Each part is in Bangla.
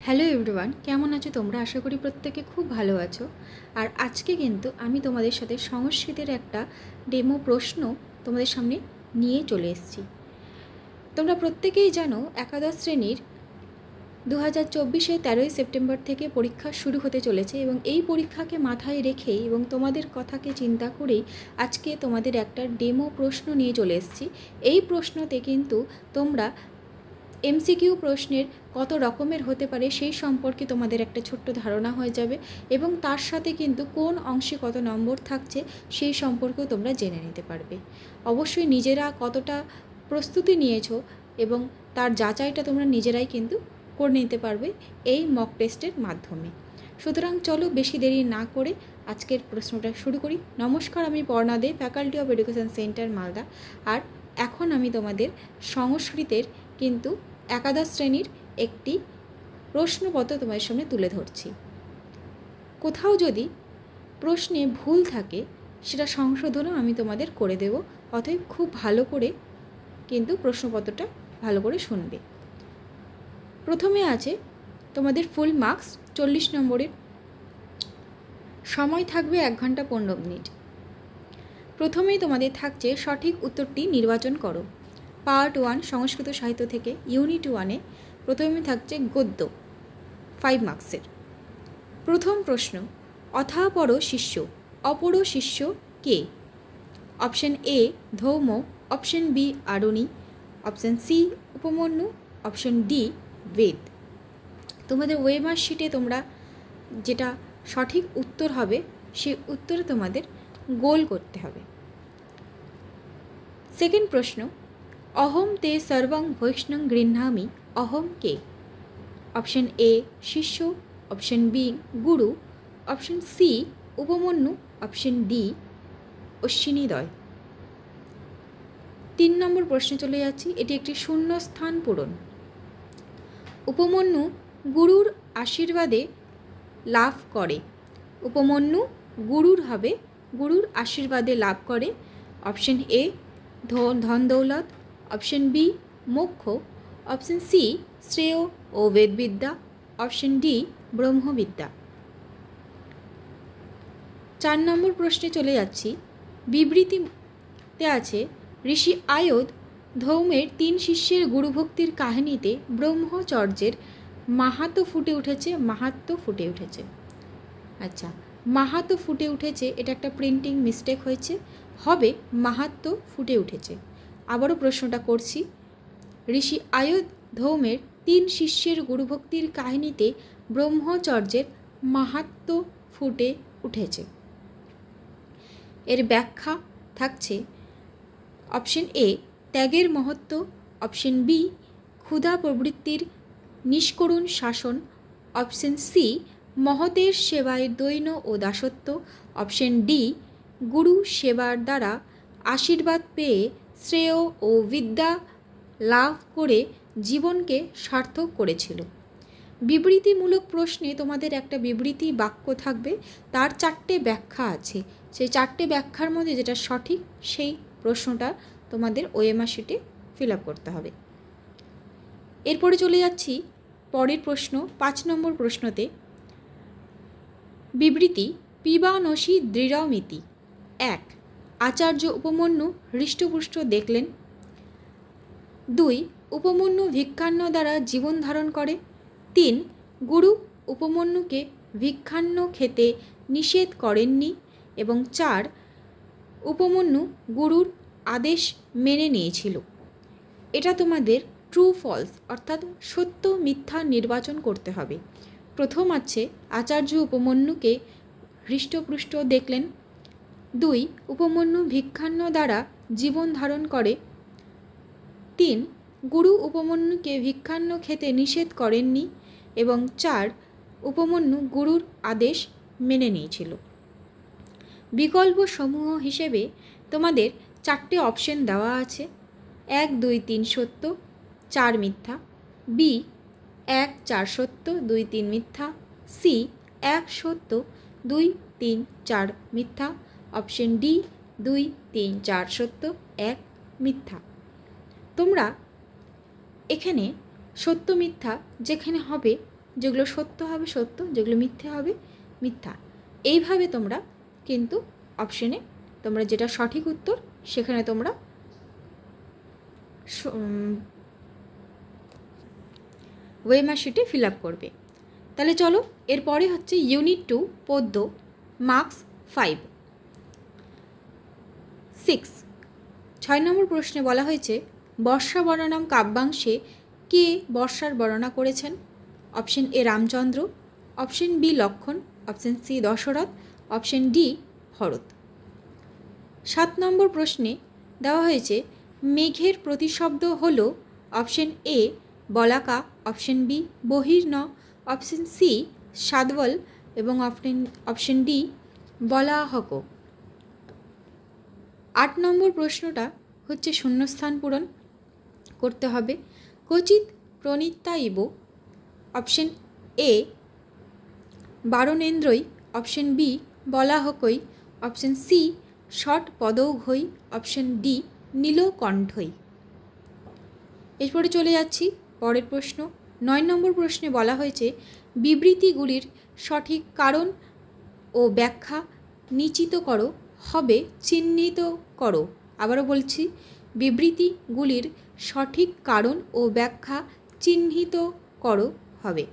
হ্যালো এভরিওয়ান, কেমন আছো তোমরা? আশা করি প্রত্যেকে খুব ভালো আছো। আর আজকে কিন্তু আমি তোমাদের সাথে সংস্কৃতের একটা ডেমো প্রশ্ন তোমাদের সামনে নিয়ে চলে এসেছি। তোমরা প্রত্যেকেই জানো একাদশ শ্রেণীর 2024 13ই সেপ্টেম্বর থেকে পরীক্ষা শুরু হতে চলেছে এবং এই পরীক্ষাকে মাথায় রেখেই এবং তোমাদের কথাকে চিন্তা করেই আজকে তোমাদের একটা ডেমো প্রশ্ন নিয়ে চলে এসেছি। এই প্রশ্নতে কিন্তু তোমরা এমসিকিউ প্রশ্নের কত রকমের হতে পারে সেই সম্পর্কে তোমাদের একটা ছোট্ট ধারণা হয়ে যাবে এবং তার সাথে কিন্তু কোন অংশে কত নম্বর থাকছে সেই সম্পর্কেও তোমরা জেনে নিতে পারবে। অবশ্যই নিজেরা কতটা প্রস্তুতি নিয়েছো এবং তার যাচাইটা তোমরা নিজেরাই কিন্তু করে নিতে পারবে এই মক টেস্টের মাধ্যমে। সুতরাং চলো বেশি দেরি না করে আজকের প্রশ্নটা শুরু করি। নমস্কার, আমি Parna De, faculty of education centre Malda. আর এখন আমি তোমাদের সংস্কৃতের কিন্তু একাদশ শ্রেণীর একটি প্রশ্নপত্র তোমাদের সামনে তুলে ধরছি। কোথাও যদি প্রশ্নে ভুল থাকে সেটা সংশোধনও আমি তোমাদের করে দেব, অতএব খুব ভালো করে কিন্তু প্রশ্নপত্রটা ভালো করে শুনবে। প্রথমে আছে তোমাদের ফুল মার্কস 40 নম্বরের, সময় থাকবে 1 ঘন্টা 15 মিনিট। প্রথমেই তোমাদের থাকছে সঠিক উত্তরটি নির্বাচন করো। পার্ট 1 সংস্কৃত সাহিত্য থেকে ইউনিট 1-এ প্রথমে থাকছে গদ্য 5 মার্কসের। প্রথম প্রশ্ন, অথাপর শিষ্য, অপর শিষ্য কে? Option A Dhaumya, option B Aruni, option C Upamanyu, option D Ved. তোমাদের ওয়েমার শিটে তোমরা যেটা সঠিক উত্তর হবে সেই উত্তরে তোমাদের গোল করতে হবে। সেকেন্ড প্রশ্ন, অহম তে সর্বং বৈষ্ণং গৃহ্ণামি, অহম কে? অপশন এ শিষ্য, অপশন বি গুরু, option C Upamanyu, option D অশ্বিনীদয়। 3 নম্বর প্রশ্নে চলে যাচ্ছি, এটি একটি শূন্যস্থান পূরণ। উপমন্যু গুরুর আশীর্বাদে লাভ করে। উপমন্যু গুরুর হবে গুরুর আশীর্বাদে লাভ করে। অপশন এ ধন দৌলত, অপশন বি মোক্ষ, অপশন সি শ্রেয় ও বেদবিদ্যা, অপশন ডি ব্রহ্মবিদ্যা। 4 নম্বর প্রশ্নে চলে যাচ্ছি, বিবৃতিতে আছে ঋষি আয়ুধ ধৌমের 3 শিষ্যের গুরুভক্তির কাহিনীতে ব্রহ্মচর্যের মাহাত্ম্য ফুটে উঠেছে। মাহাত্ম্য ফুটে উঠেছে, আচ্ছা মাহাত্ম্য ফুটে উঠেছে, এটা একটা প্রিন্টিং মিস্টেক হয়েছে, হবে মাহাত্ম্য ফুটে উঠেছে। আবারও প্রশ্নটা করছি, ঋষি আয়ুধ ধৌমের 3 শিষ্যের গুরুভক্তির কাহিনীতে ব্রহ্মচর্যের মাহাত্ম্য ফুটে উঠেছে। এর ব্যাখ্যা থাকছে অপশন এ ত্যাগের মহত্ব, অপশন বি ক্ষুধা প্রবৃত্তির নিষ্করুণ শাসন, অপশন সি মহতের সেবায় দৈন্য ও দাসত্ব, অপশন ডি গুরু সেবার দ্বারা আশীর্বাদ পেয়ে শ্রেয় ও বিদ্যা লাভ করে জীবনকে সার্থক করেছিল। বিবৃতিমূলক প্রশ্নে তোমাদের একটা বিবৃতি বাক্য থাকবে, তার 4টে ব্যাখ্যা আছে। সেই 4টে ব্যাখ্যার মধ্যে যেটা সঠিক সেই প্রশ্নটা তোমাদের ওএমআর শিটে ফিল আপ করতে হবে। এরপরে চলে যাচ্ছি পরের প্রশ্ন, 5 নম্বর প্রশ্নতে। বিবৃতি পিবানসি দৃঢ়মিতি। 1 আচার্য উপমন্যু হৃষ্টপুষ্ট দেখলেন। 2 উপমন্যু ভিক্ষান্ন দ্বারা জীবন ধারণ করে। 3 গুরু উপমন্যুকে ভিক্ষান্ন খেতে নিষেধ করেননি। এবং 4 উপমন্যু গুরুর আদেশ মেনে নিয়েছিল। এটা তোমাদের ট্রু ফলস অর্থাৎ সত্য মিথ্যা নির্বাচন করতে হবে। প্রথম আছে আচার্য উপমন্যুকে হৃষ্টপুষ্ট দেখলেন। 2 উপমন্যু ভিক্ষান্ন দ্বারা জীবন ধারণ করে। 3 গুরু উপমন্যুকে ভিক্ষান্ন খেতে নিষেধ করেননি। এবং 4 উপমন্যু গুরুর আদেশ মেনে নিয়েছিল। বিকল্প সমূহ হিসেবে তোমাদের 4টে অপশন দেওয়া আছে। 1 2 3 সত্য, 4 মিথ্যা। বি 1 4 সত্য, 2 3 মিথ্যা। সি 1 সত্য, 2 3 4 মিথ্যা। অপশন ডি 2 3 4 সত্য, 1 মিথ্যা। তোমরা এখানে সত্য মিথ্যা যেখানে হবে যেগুলো সত্য হবে সত্য, যেগুলো মিথ্যে হবে মিথ্যা। এইভাবে তোমরা কিন্তু অপশনে তোমরা যেটা সঠিক উত্তর সেখানে তোমরা ওয়েমার শিটে ফিল আপ করবে। তাহলে চলো এরপরে হচ্ছে ইউনিট 2 পদ্য, মার্কস 5। 6 নম্বর প্রশ্নে বলা হয়েছে বর্ষা বর্ণনাম কাব্যাংশে কে বর্ষার বর্ণনা করেছেন? Option A Ramchandra, option B Lakshman, option C Dasharath, option D Bharat. 7 নম্বর প্রশ্নে দেওয়া হয়েছে মেঘের প্রতিশব্দ হল অপশন এ বলাকা, অপশন বি বহির্ন, অপশন সি সাদবল এবং অপশন ডি বলাহক। 8 নম্বর প্রশ্নটা হচ্ছে শূন্যস্থান পূরণ করতে হবে। ক্বচিৎ প্রণীতাইব, অপশন এ বারণেন্দ্রই, অপশন বি বলাহকই, অপশন সি ষট পদৌঘই, অপশন ডি নীলকণ্ঠই। এরপরে চলে যাচ্ছি পরের প্রশ্ন। 9 নম্বর প্রশ্নে বলা হয়েছে বিবৃতিগুলির সঠিক কারণ ও ব্যাখ্যা নিশ্চিত করো হবে চিহ্নিত করো। আবারও বলছি, বিবৃতিগুলির সঠিক কারণ ও ব্যাখ্যা চিহ্নিত করো হবে।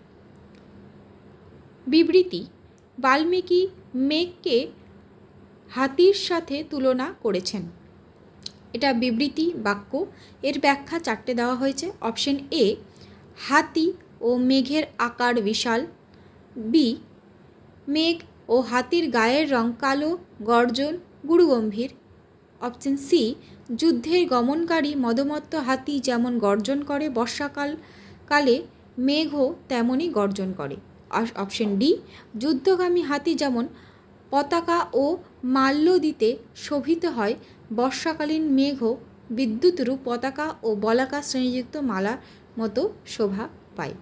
বিবৃতি: বাল্মীকি মেঘকে হাতির সাথে তুলনা করেছেন। এটা বিবৃতি বাক্য। এর ব্যাখ্যা 4টে দেওয়া হয়েছে। অপশন এ হাতি ও মেঘের আকার বিশাল, বি মেঘ ও হাতির গায়ের রং কালো, গর্জন গুরুগম্ভীর, অপশন সি যুদ্ধের গমনকারী মদমত্ত হাতি যেমন গর্জন করে বর্ষাকালে মেঘও তেমনই গর্জন করে, অপশন ডি যুদ্ধগামী হাতি যেমন পতাকা ও মাল্য দিতে শোভিত হয় বর্ষাকালীন মেঘও বিদ্যুৎরূপ পতাকা ও বলাকা শ্রেণীযুক্ত মালার মতো শোভা পায়।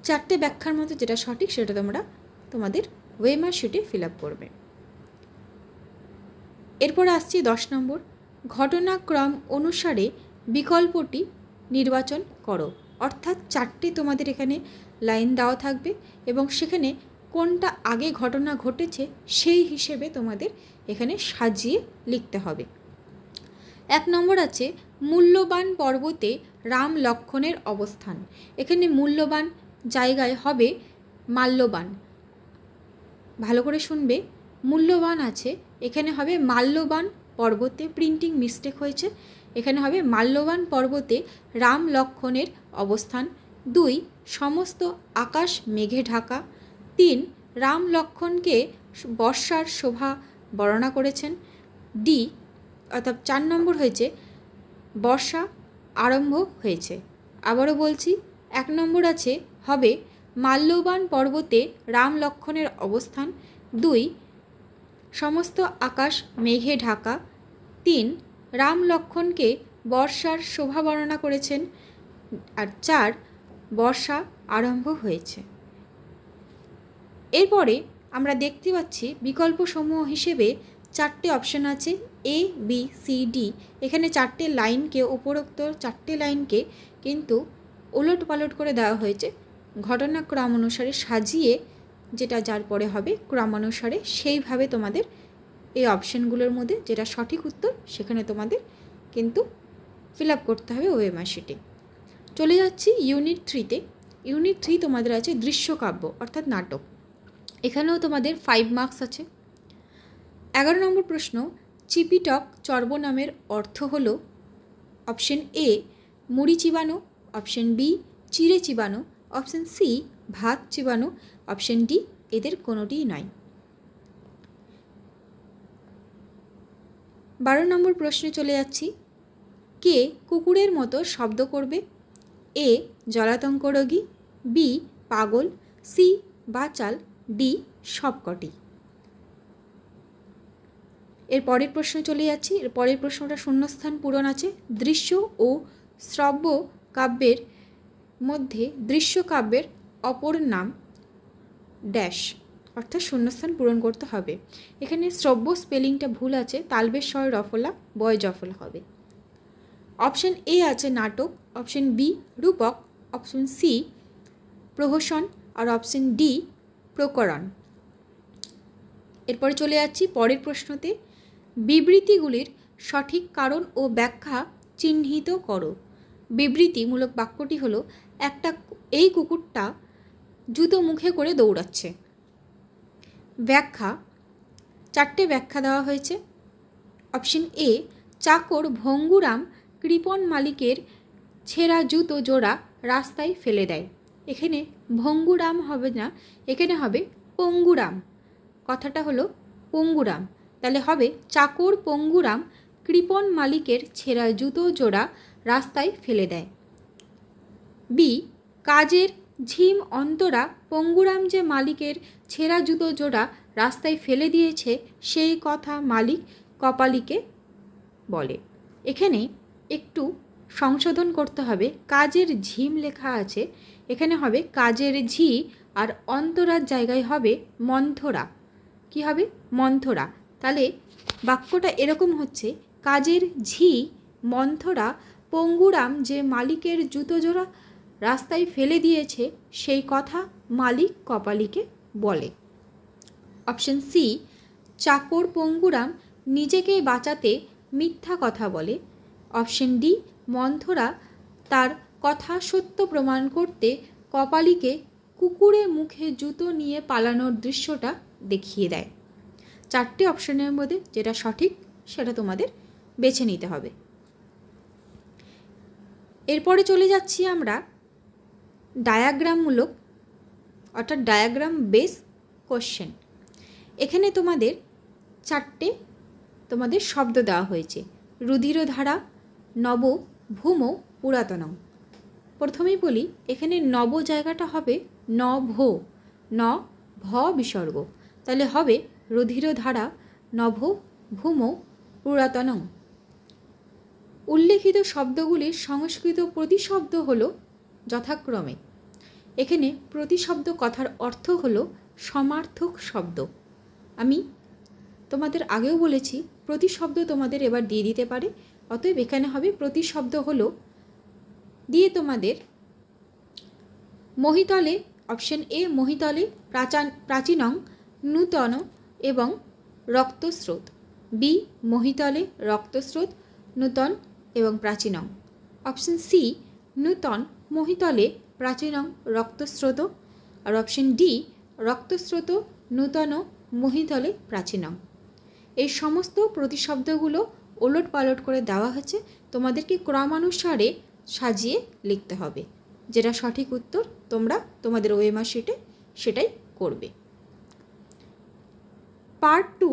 4টে ব্যাখ্যার মধ্যে যেটা সঠিক সেটা তোমরা তোমাদের ওয়েমার শিটে ফিল আপ করবে। এরপর আসছি 10 নম্বর, ঘটনাক্রম অনুসারে বিকল্পটি নির্বাচন করো। অর্থাৎ 4টে তোমাদের এখানে লাইন দেওয়া থাকবে এবং সেখানে কোনটা আগে ঘটনা ঘটেছে সেই হিসেবে তোমাদের এখানে সাজিয়ে লিখতে হবে। 1 নম্বর আছে মূল্যবান পর্বতে রাম লক্ষণের অবস্থান। এখানে মূল্যবান জায়গায় হবে মাল্যবান। ভালো করে শুনবে, মূল্যবান আছে, এখানে হবে মাল্যবান পর্বতে, প্রিন্টিং মিস্টেক হয়েছে, এখানে হবে মাল্যবান পর্বতে রাম লক্ষণের অবস্থান। 2 সমস্ত আকাশ মেঘে ঢাকা। 3 রাম লক্ষণকে বর্ষার শোভা বর্ণনা করেছেন। ডি অর্থাৎ 4 নম্বর হয়েছে বর্ষা আরম্ভ হয়েছে। আবারও বলছি, 1 নম্বর আছে হবে মাল্যবান পর্বতে রাম লক্ষণের অবস্থান। 2 সমস্ত আকাশ মেঘে ঢাকা। 3 রাম লক্ষণকে বর্ষার শোভা বর্ণনা করেছেন। আর 4 বর্ষা আরম্ভ হয়েছে। এরপরে আমরা দেখতে পাচ্ছি বিকল্পসমূহ হিসেবে 4টে অপশন আছে এ বি সি ডি। এখানে 4টে লাইনকে, উপরোক্ত 4টে লাইনকে কিন্তু ওলট পালট করে দেওয়া হয়েছে ঘটনাক্রম অনুসারে সাজিয়ে, যেটা যার পরে হবে ক্রমানুসারে সেইভাবে তোমাদের এই অপশানগুলোর মধ্যে যেটা সঠিক উত্তর সেখানে তোমাদের কিন্তু ফিল আপ করতে হবে ওয়েমার শিটে। চলে যাচ্ছি ইউনিট 3তে। ইউনিট 3 তোমাদের আছে দৃশ্যকাব্য অর্থাৎ নাটক। এখানেও তোমাদের 5 মার্কস আছে। 11 নম্বর প্রশ্ন, চিপিটক চর্ব নামের অর্থ হল অপশন এ মুড়ি চিবানো, অপশন বি চিড়ে চিবানো, অপশন সি ভাত চিবানো, অপশন ডি এদের কোনোটিই নয়। 12 নম্বর প্রশ্নে চলে যাচ্ছি, কে কুকুরের মতো শব্দ করবে? এ জলাতঙ্ক রোগী, বি পাগল, সি বাচাল, ডি সবকটি। এর পরের প্রশ্ন চলে যাচ্ছি। এর পরের প্রশ্নটা শূন্যস্থান পূরণ আছে। দৃশ্য ও শ্রব্য কাব্যের মধ্যে দৃশ্যকাব্যের অপর নাম ড্যাশ, অর্থাৎ শূন্যস্থান পূরণ করতে হবে। এখানে শ্রব্য স্পেলিংটা ভুল আছে, তালবেশ স্বর রফলা বয় জফলা হবে। অপশন এ আছে নাটক, অপশন বি রূপক, অপশন সি প্রহসন, আর অপশন ডি প্রকরণ। এরপরে চলে যাচ্ছি পরের প্রশ্নতে। বিবৃতিগুলির সঠিক কারণ ও ব্যাখ্যা চিহ্নিত করো। বিবৃতিমূলক বাক্যটি হলো এই কুকুরটা জুতো মুখে করে দৌড়াচ্ছে। ব্যাখ্যা, 4টে ব্যাখ্যা দেওয়া হয়েছে। অপশন এ, চাকর ভঙ্গুরাম কৃপণ মালিকের ছেঁড়া জুতো জোড়া রাস্তায় ফেলে দেয়। এখানে ভঙ্গুরাম হবে না, এখানে হবে পঙ্গুরাম। কথাটা হলো পঙ্গুরাম, তাহলে হবে চাকর পঙ্গুরাম কৃপণ মালিকের ছেঁড়া জুতো জোড়া রাস্তায় ফেলে দেয়। বি, কাজের ঝিম অন্তরা পঙ্গুরাম যে মালিকের ছেঁড়া জুতো জোড়া রাস্তায় ফেলে দিয়েছে সেই কথা মালিক কপালিকে বলে। এখানে একটু সংশোধন করতে হবে, কাজের ঝিম লেখা আছে, এখানে হবে কাজের ঝি, আর অন্তরার জায়গায় হবে মন্থরা। কি হবে? মন্থরা। তাহলে বাক্যটা এরকম হচ্ছে, কাজের ঝি মন্থরা পঙ্গুরাম যে মালিকের জুতো জোড়া রাস্তায় ফেলে দিয়েছে সেই কথা মালিক কপালিকে বলে। অপশন সি, চাকর পঙ্গুরাম নিজেকে বাঁচাতে মিথ্যা কথা বলে। অপশন ডি, মন্থরা তার কথা সত্য প্রমাণ করতে কপালিকে কুকুরের মুখে জুতো নিয়ে পালানোর দৃশ্যটা দেখিয়ে দেয়। 4টে অপশনের মধ্যে যেটা সঠিক সেটা তোমাদের বেছে নিতে হবে। এরপরে চলে যাচ্ছি আমরা ডায়াগ্রামমূলক অর্থাৎ ডায়াগ্রাম বেস কোশ্চেন। এখানে তোমাদের 4টে শব্দ দেওয়া হয়েছে, রুধিরধারা, নব, ভূম, পুরাতনম। প্রথমেই বলি, এখানে নব জায়গাটা হবে নভ, ন ভ বিসর্গ, তাহলে হবে রুধিরধারা, নভ, ভূম, পুরাতনম। উল্লেখিত শব্দগুলির সংস্কৃত প্রতিশব্দ হলো যথাক্রমে, এখানে প্রতিশব্দ কথার অর্থ হলো সমার্থক শব্দ। আমি তোমাদের আগেও বলেছি প্রতিশব্দ তোমাদের এবার দিয়ে দিতে পারে, অতএব এখানে হবে প্রতিশব্দ হলো দিয়ে তোমাদের মহিতলে, অপশন এ মহিতলে, প্রাচীনং, নূতন এবং রক্তস্রোত। বি, মহিতলে, রক্তস্রোত, নূতন এবং প্রাচীনং। অপশন সি, নূতন, মহিতলে, প্রাচীনং, রক্তস্রোত। আর অপশন ডি, রক্তস্রোত, নূতন, মহিতলে, প্রাচীনং। এই সমস্ত প্রতিশব্দগুলো ওলট পালট করে দেওয়া হয়েছে, তোমাদেরকে ক্রমানুসারে সাজিয়ে লিখতে হবে। যেটা সঠিক উত্তর তোমরা তোমাদের ওএমআর শিটে সেটাই করবে। পার্ট 2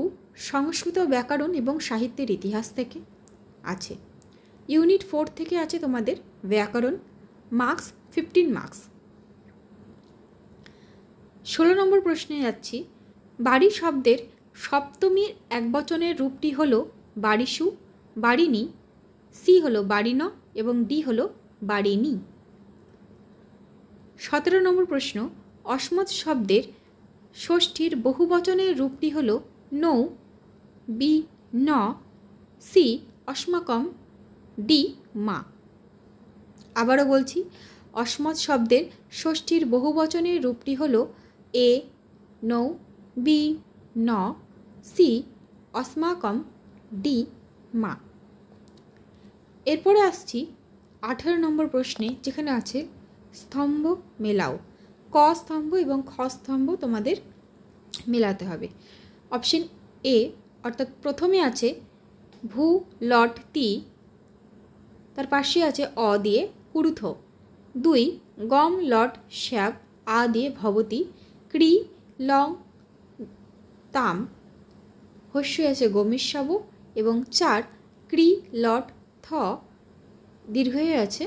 সংস্কৃত ব্যাকরণ এবং সাহিত্যের ইতিহাস থেকে আছে। ইউনিট 4 থেকে আছে তোমাদের ব্যাকরণ, মার্কস 15 মার্কস। 16 নম্বর প্রশ্নে যাচ্ছি। বাড়ি শব্দের সপ্তমীর একবচনের রূপটি হলো বাড়িসু, বাড়িনি, সি হলো বাড়িন এবং ডি হলো বাড়িনি। 17 নম্বর প্রশ্ন। অসমত শব্দের ষষ্ঠীর বহুবচনের রূপটি হলো নৌ, বি ন, সি অস্মাকম, ডি মা। আবারও বলছি, অসমত শব্দের ষষ্ঠীর বহুবচনের রূপটি হলো এ নৌ, বি ন, সি অস্মাকম, ডি মা। এরপরে আসছি 18 নম্বর প্রশ্নে, যেখানে আছে স্তম্ভ মেলাও। ক স্তম্ভ এবং খ স্তম্ভ তোমাদের মেলাতে হবে। অপশন এ অর্থাৎ প্রথমে আছে ভূ লট তি, তার পাশে আছে অ দিয়ে কুরুথ। 2 গম লট শ্যাব, আ দিয়ে ভবতী, ক্রি লং তাম, হস্য আছে গমিষ্যাব এবং 4 ক্রি লট থ, দীর্ঘ হয়ে আছে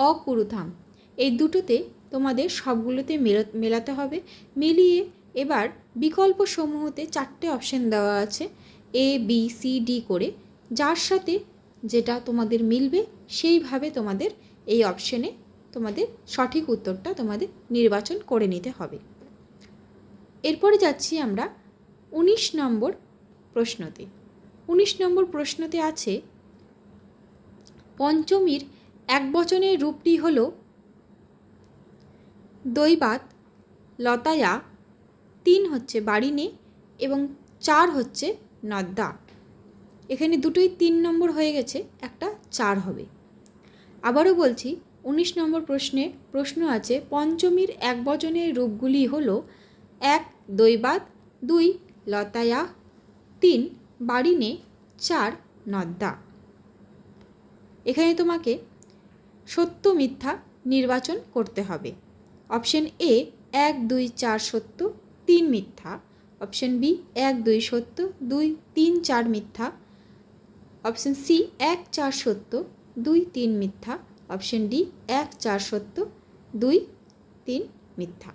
অকুরুথাম। এই দুটোতে তোমাদের সবগুলোতে মেলাতে হবে। মিলিয়ে এবার বিকল্প সমূহতে 4টে অপশন দেওয়া আছে এ বি সি ডি করে, যার সাথে যেটা তোমাদের মিলবে সেইভাবে তোমাদের এই অপশনে তোমাদের সঠিক উত্তরটা তোমাদের নির্বাচন করে নিতে হবে। এরপরে যাচ্ছি আমরা 19 নম্বর প্রশ্নতে। 19 নম্বর প্রশ্নতে আছে পঞ্চমীর একবচনের রূপটি হলো দৈবাত, লতায়া, 3 হচ্ছে বাড়ি নে এবং 4 হচ্ছে নদ্দা। এখানে দুটোই 3 নম্বর হয়ে গেছে, একটা 4 হবে। আবারও বলছি, 19 নম্বর প্রশ্ন আছে পঞ্চমীর একবচনের রূপগুলি হলো 1 দৈবাত, 2 লতায়া, 3 বাড়ি নে, 4 নদ্দা। এখানে তোমাকে সত্য মিথ্যা নির্বাচন করতে হবে। অপশন এ 1 2 4 সত্য, 3 মিথ্যা। অপশন বি 1 2 সত্য, 2 3 4 মিথ্যা। অপশন সি 1 4 সত্য, 2 3 মিথ্যা। অপশন ডি 1 4 সত্য, 2 3 মিথ্যা।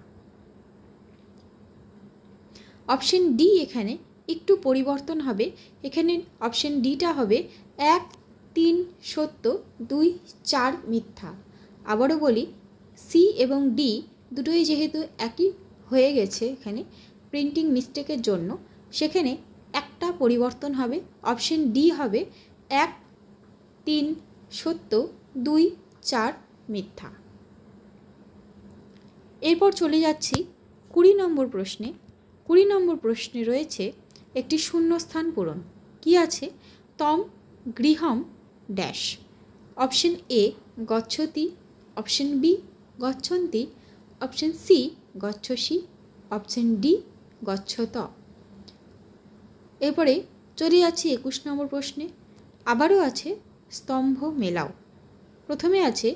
অপশন ডি এখানে একটু পরিবর্তন হবে। এখানে অপশন ডিটা হবে 1 3 সত্য, 2 4 মিথ্যা। আবারও বলি, সি এবং ডি দুটোই যেহেতু একই হয়ে গেছে এখানে প্রিন্টিং মিস্টেকের জন্য, সেখানে একটা পরিবর্তন হবে। অপশন ডি হবে 1 3 সত্য, 2 4 মিথ্যা। এরপর চলে যাচ্ছি 20 নম্বর প্রশ্নে। 20 নম্বর প্রশ্নে রয়েছে একটি শূন্যস্থান পূরণ। কি আছে? তম গৃহম ড্যাশ। অপশন এ গচ্ছতি, অপশন বি গচ্ছন্তি, অপশন সি গচ্ছসি, অপশন ডি গচ্ছত। এরপরে চলে যাচ্ছি 21 নম্বর প্রশ্নে। আবারও আছে স্তম্ভ মেলাও। প্রথমে আছে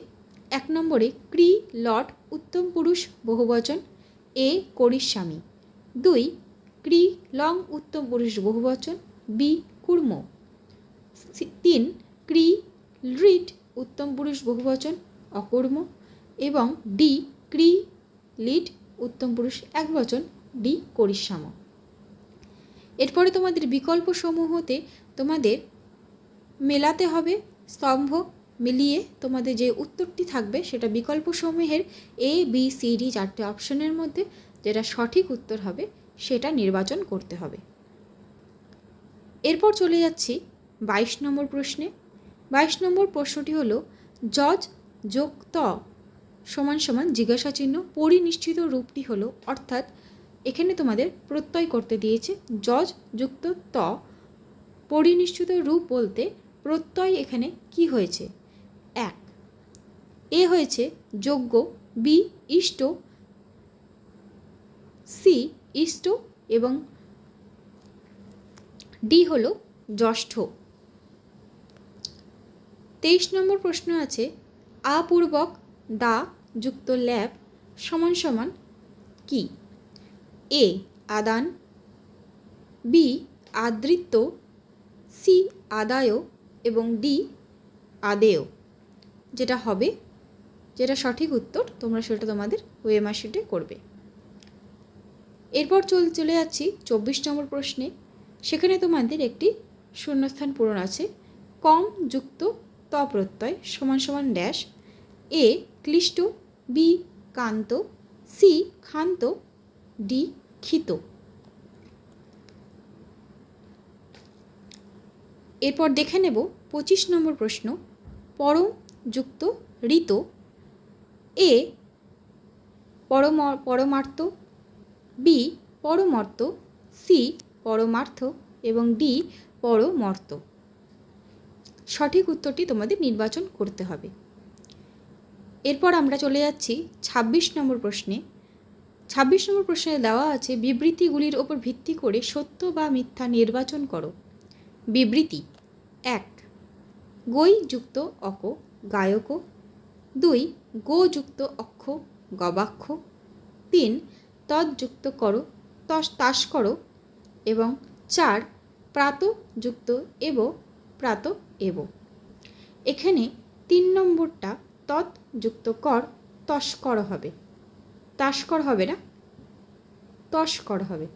1 নম্বরে ক্রি লট উত্তম পুরুষ বহুবচন, এ করিস্বামী। 2 ক্রি লং উত্তম পুরুষ বহুবচন, বি কুর্ম। 3 ক্রি লিট উত্তম পুরুষ বহুবচন, অকর্ম। এবং ডি ক্রি লিট উত্তম পুরুষ একবচন, ডি করিস্বাম। এরপরে তোমাদের বিকল্প সমূহতে তোমাদের মেলাতে হবে। স্তম্ভ মিলিয়ে তোমাদের যে উত্তরটি থাকবে সেটা বিকল্প সমূহের এ বি সি ডি 4টে অপশনের মধ্যে যেটা সঠিক উত্তর হবে সেটা নির্বাচন করতে হবে। এরপর চলে যাচ্ছি 22 নম্বর প্রশ্নে। 22 নম্বর প্রশ্নটি হলো জজ যোগ ত সমান সমান জিজ্ঞাসা চিহ্ন পরিনিষ্ঠিত রূপটি হলো, অর্থাৎ এখানে তোমাদের প্রত্যয় করতে দিয়েছে জজ যুক্ত ত। পরিনিষ্ঠিত রূপ বলতে প্রত্যয় এখানে কি হয়েছে? 1 এ হয়েছে যোগ্য, বি ইষ্ট, সি ইষ্ট এবং ডি হলো জ্যেষ্ঠ। 23 নম্বর প্রশ্ন আছে আপূর্বক দা যুক্ত ল্যাব সমান সমান কি? এ আদান, বি আদৃত্য, সি আদায় এবং ডি আদেয়। যেটা হবে, যেটা সঠিক উত্তর তোমরা সেটা তোমাদের ওএমআর শিটে করবে। এরপর চলে যাচ্ছি 24 নম্বর প্রশ্নে। সেখানে তোমাদের একটি শূন্যস্থান পূরণ আছে। কম যুক্ত ত প্রত্যয় সমান সমান ড্যাশ। এ ক্লিষ্ট, বি কান্ত, সি ক্ষান্ত, ডি ক্ষিত। এরপর দেখে নেব 25 নম্বর প্রশ্ন। পরম যুক্ত ঋত। এ পরমার্থ, বি পরমর্থ, সি পরমার্থ এবং ডি পরমর্থ। সঠিক উত্তরটি তোমাদের নির্বাচন করতে হবে। এরপর আমরা চলে যাচ্ছি 26 নম্বর প্রশ্নে। 26 নম্বর প্রশ্নে দেওয়া আছে বিবৃতিগুলির ওপর ভিত্তি করে সত্য বা মিথ্যা নির্বাচন করো। বিবৃতি 1 গৈ যুক্ত অক গায়ক। 2 গো যুক্ত অক্ষ গবাক্ষ। 3 তৎযুক্ত করো তাস করো এবং 4 প্রাত যুক্ত এব প্রাত এব। এখানে 3 নম্বরটা তৎ যুক্ত কর তস্কর হবে, তাস্কর হবে না, তস্কর হবে।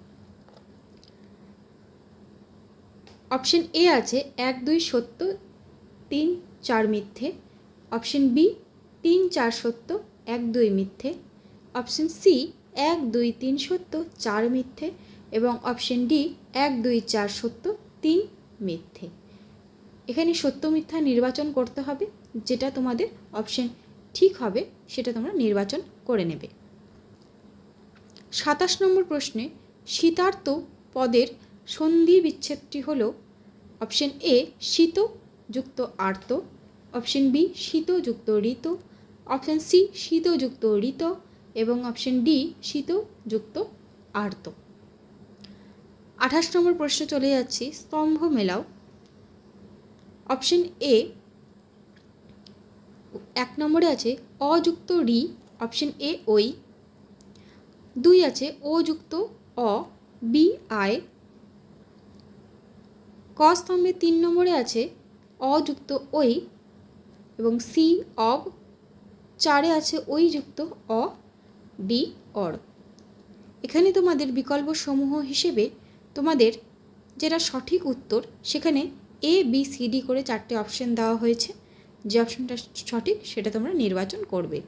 অপশন এ আছে 1 2 সত্য, 3 4 মিথ্যে। অপশন বি 3 4 সত্য, 1 2 মিথ্যে। অপশন সি 1 2 3 সত্য, 4 মিথ্যে এবং অপশন ডি 1 2 4 সত্য, 3 মিথ্যে। এখানে সত্য মিথ্যা নির্বাচন করতে হবে, যেটা তোমাদের অপশন ঠিক হবে সেটা তোমরা নির্বাচন করে নেবে। 27 নম্বর প্রশ্নে শীতার্ত পদের সন্ধি বিচ্ছেদটি হল অপশন এ শীত যুক্ত আর্ত, অপশন বি শীত যুক্ত ঋত, অপশন সি শীত যুক্ত ঋত এবং অপশন ডি শীত যুক্ত আর্ত। 28 নম্বর প্রশ্নে চলে যাচ্ছি, স্তম্ভ মেলাও। অপশন এ 1 নম্বরে আছে অযুক্ত রি, অপশন এ ওই। 2 আছে ও যুক্ত অ, বি আয়। ক স্তম্ভে 3 নম্বরে আছে অযুক্ত ওই এবং সি অব। 4 আছে ওই যুক্ত অ, ডি অর। এখানে তোমাদের বিকল্প সমূহ হিসেবে তোমাদের যেটা সঠিক উত্তর সেখানে এ বি সি ডি করে 4টে অপশন দেওয়া হয়েছে। যে অপশনটা সঠিক সেটা তোমরা নির্বাচন করবে।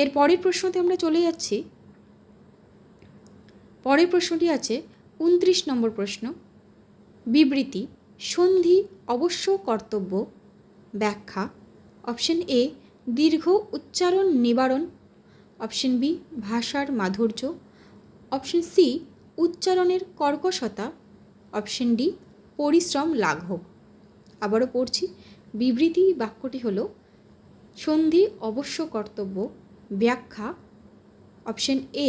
এর পরের প্রশ্নতে আমরা চলে যাচ্ছি। পরের প্রশ্নটি আছে 29 নম্বর প্রশ্ন, বিবৃতি সন্ধি অবশ্য কর্তব্য ব্যাখ্যা। অপশন এ দীর্ঘ উচ্চারণ নিবারণ, অপশন বি ভাষার মাধুর্য, অপশন সি উচ্চারণের কর্কশতা, অপশন ডি পরিশ্রম লাঘব। আবারও পড়ছি, বিবৃতি বাক্যটি হলো সন্ধি অবশ্য কর্তব্য ব্যাখ্যা। অপশন এ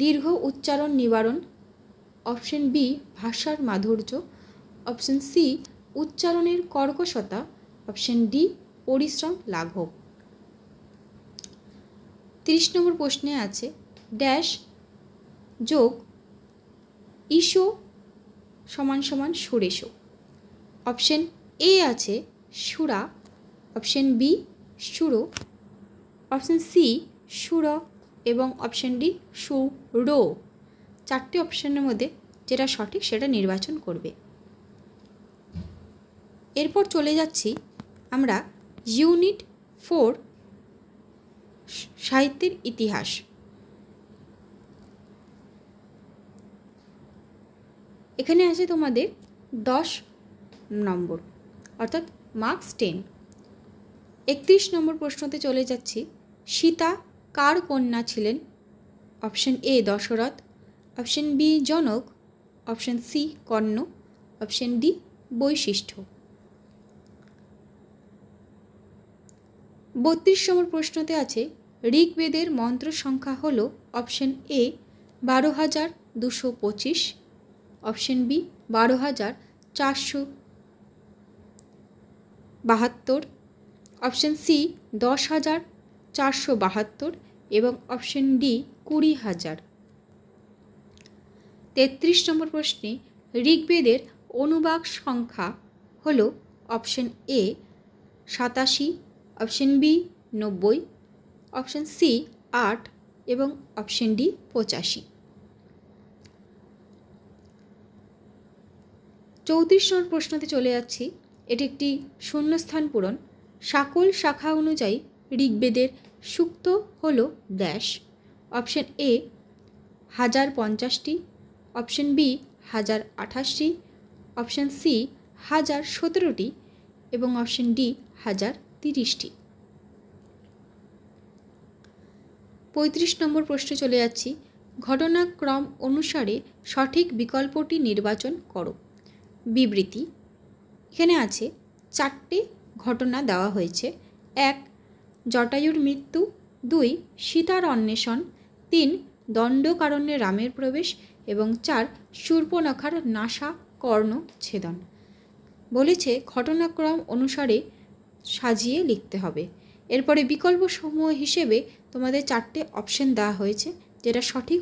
দীর্ঘ উচ্চারণ নিবারণ, অপশন বি ভাষার মাধুর্য, অপশন সি উচ্চারণের কর্কশতা, অপশন ডি পরিশ্রম লাঘব। 30 নম্বর প্রশ্নে আছে ড্যাশ যোগ ঈশো সমান সমান সুরেশো। অপশন এ আছে সুরা, অপশন বি সুরো, অপশন সি সুর এবং অপশন ডি সুরো। 4টে অপশনের মধ্যে যেটা সঠিক সেটা নির্বাচন করবে। এরপর চলে যাচ্ছি আমরা ইউনিট 4 সাহিত্যের ইতিহাস। এখানে আছে তোমাদের 10 নম্বর অর্থাৎ মার্কস 10। 31 নম্বর প্রশ্নতে চলে যাচ্ছি, সীতা কার কন্যা ছিলেন? Option A Dasharath, option B Janak, option C Karna, option D বৈশিষ্ট্য। 32 নম্বর প্রশ্নতে আছে ঋগ্বেদের মন্ত্র সংখ্যা হল option A 12,225, option B 12,472, option C 10,472 এবং অপশন ডি 20,000। 33 নম্বর প্রশ্নে ঋগ্বেদের অনুবাক সংখ্যা হল option A 87, option B 90, option C 8 এবং অপশন ডি 85। 34 নম্বর প্রশ্নতে চলে যাচ্ছি, এটি একটি শূন্যস্থান পূরণ। সকল শাখা অনুযায়ী ঋগ্বেদের সূক্ত হল ড্যাশ। অপশন এ 1050টি, অপশন বি 1028টি, অপশন সি 1017টি এবং অপশন ডি 1030টি। 35 নম্বর প্রশ্নে চলে যাচ্ছি, ঘটনাক্রম অনুসারে সঠিক বিকল্পটি নির্বাচন করো। বিবৃতি এখানে আছে 4টে ঘটনা দেওয়া হয়েছে। 1 জটায়ুর মৃত্যু, 2 সীতার অন্বেষণ, 3 দণ্ডকারণ্যে রামের প্রবেশ এবং 4 শূর্পণখার নাসা কর্ণ ছেদন। বলেছে ঘটনাক্রম অনুসারে সাজিয়ে লিখতে হবে। এরপরে বিকল্প সমূহ হিসেবে তোমাদের 4টে অপশন দেওয়া হয়েছে, যেটা সঠিক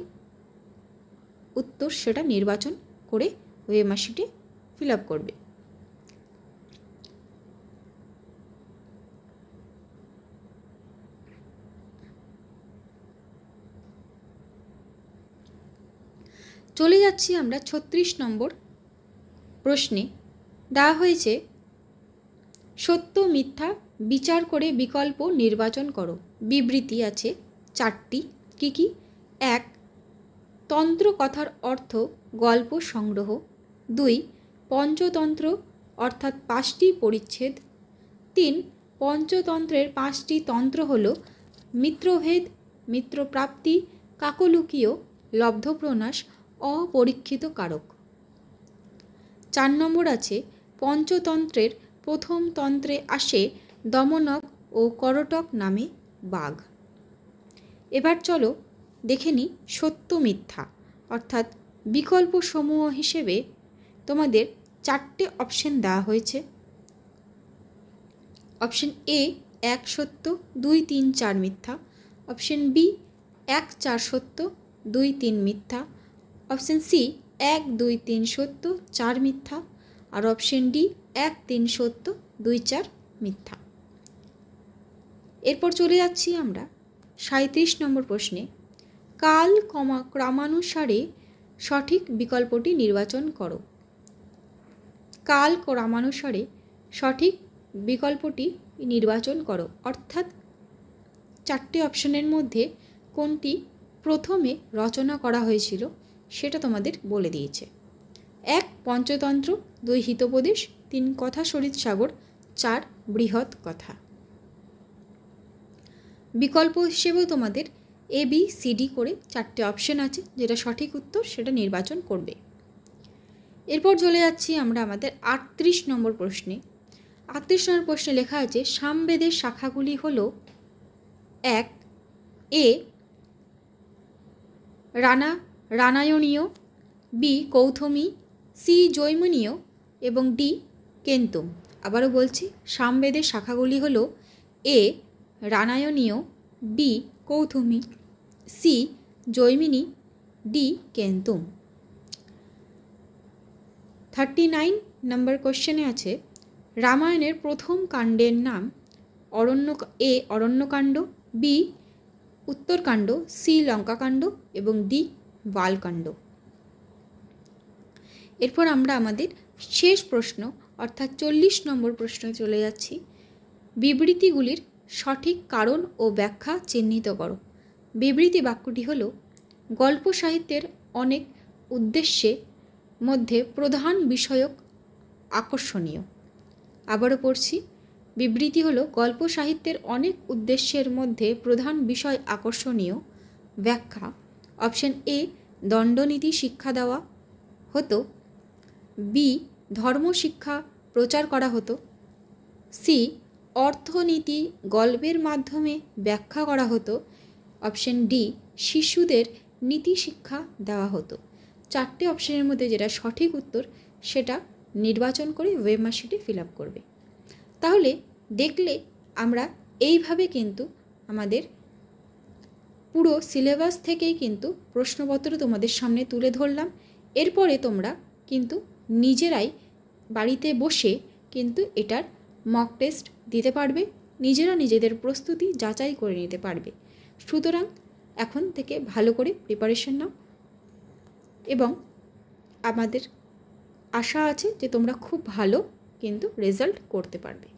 উত্তর সেটা নির্বাচন করে ওএমআর শিটে ফিল আপ করবে। চলে যাচ্ছি আমরা 36 নম্বর প্রশ্নে। দেওয়া হয়েছে সত্য মিথ্যা বিচার করে বিকল্প নির্বাচন করো। বিবৃতি আছে 4টি। কী কী? 1 তন্ত্র কথার অর্থ গল্প সংগ্রহ, 2 পঞ্চতন্ত্র অর্থাৎ 5টি পরিচ্ছেদ, 3 পঞ্চতন্ত্রের 5টি তন্ত্র হল মিত্রভেদ, মিত্রপ্রাপ্তি, কাকলুকীয় লব্ধপ্রনাশ অপরীক্ষিত কারক। 4 নম্বর আছে পঞ্চতন্ত্রের প্রথম তন্ত্রে আসে দমনক ও করটক নামে বাঘ। এবার চলো দেখে নিই সত্য মিথ্যা অর্থাৎ বিকল্প সমূহ হিসেবে তোমাদের 4টে অপশন দেওয়া হয়েছে। অপশন এ 1 সত্য 2 3 4 মিথ্যা, অপশন বি 1 4 সত্য 2 3 মিথ্যা, অপশন সি 1 2 3 সত্য 4 মিথ্যা, আর অপশন ডি 1 3 সত্য 2 4 মিথ্যা। এরপর চলে যাচ্ছি আমরা 37 নম্বর প্রশ্নে। কাল ক্রমানুসারে সঠিক বিকল্পটি নির্বাচন করো। কাল ক্রমানুসারে সঠিক বিকল্পটি নির্বাচন করো অর্থাৎ 4টে অপশনের মধ্যে কোনটি প্রথমে রচনা করা হয়েছিল সেটা তোমাদের বলে দিয়েছে। 1 পঞ্চতন্ত্র, 2 হিতোপদেশ, 3 কথা সরিৎ সাগর, 4 বৃহৎ কথা। বিকল্প হিসেবেও তোমাদের এ বি সি ডি করে 4টে অপশন আছে, যেটা সঠিক উত্তর সেটা নির্বাচন করবে। এরপর চলে যাচ্ছি আমরা আমাদের 38 নম্বর প্রশ্নে। 38 নম্বর প্রশ্নে লেখা আছে সামবেদের শাখাগুলি হলো 1 এ রানায়ণীয়, বি কৌথমি, সি জৈমিনীয় এবং ডি কেন্তুম। আবারও বলছি সামবেদের শাখাগুলি হলো এ রানায়ণীয়, বি কৌথমি, সি জৈমিনী, ডি কেন্তুম। 39 নম্বর কোশ্চেনে আছে রামায়ণের প্রথম কাণ্ডের নাম এ অরণ্যকাণ্ড, বি উত্তরকাণ্ড, সি লঙ্কাকাণ্ড এবং ডি বালকাণ্ড। এরপর আমরা আমাদের শেষ প্রশ্ন অর্থাৎ 40 নম্বর প্রশ্নে চলে যাচ্ছি। বিবৃতিগুলির সঠিক কারণ ও ব্যাখ্যা চিহ্নিত করো। বিবৃতি বাক্যটি হলো গল্প সাহিত্যের অনেক উদ্দেশ্যের মধ্যে প্রধান বিষয়ক আকর্ষণীয়। আবারও পড়ছি, বিবৃতি হলো গল্প সাহিত্যের অনেক উদ্দেশ্যের মধ্যে প্রধান বিষয় আকর্ষণীয়। ব্যাখ্যা অপশন এ দণ্ডনীতি শিক্ষা দেওয়া হতো, বি ধর্মশিক্ষা প্রচার করা হতো, সি অর্থনীতি গল্পের মাধ্যমে ব্যাখ্যা করা হতো, অপশন ডি শিশুদের নীতি শিক্ষা দেওয়া হতো। 4টে অপশনের মধ্যে যেটা সঠিক উত্তর সেটা নির্বাচন করে ওয়েবমার্কশিটে ফিল আপ করবে। তাহলে দেখলে আমরা এইভাবে কিন্তু আমাদের পুরো সিলেবাস থেকেই কিন্তু প্রশ্নপত্র তোমাদের সামনে তুলে ধরলাম। এরপরে তোমরা কিন্তু নিজেরাই বাড়িতে বসে কিন্তু এটার মক টেস্ট দিতে পারবে, নিজেরা নিজেদের প্রস্তুতি যাচাই করে নিতে পারবে। সুতরাং এখন থেকে ভালো করে প্রিপারেশন নাও এবং আমাদের আশা আছে যে তোমরা খুব ভালো কিন্তু রেজাল্ট করতে পারবে।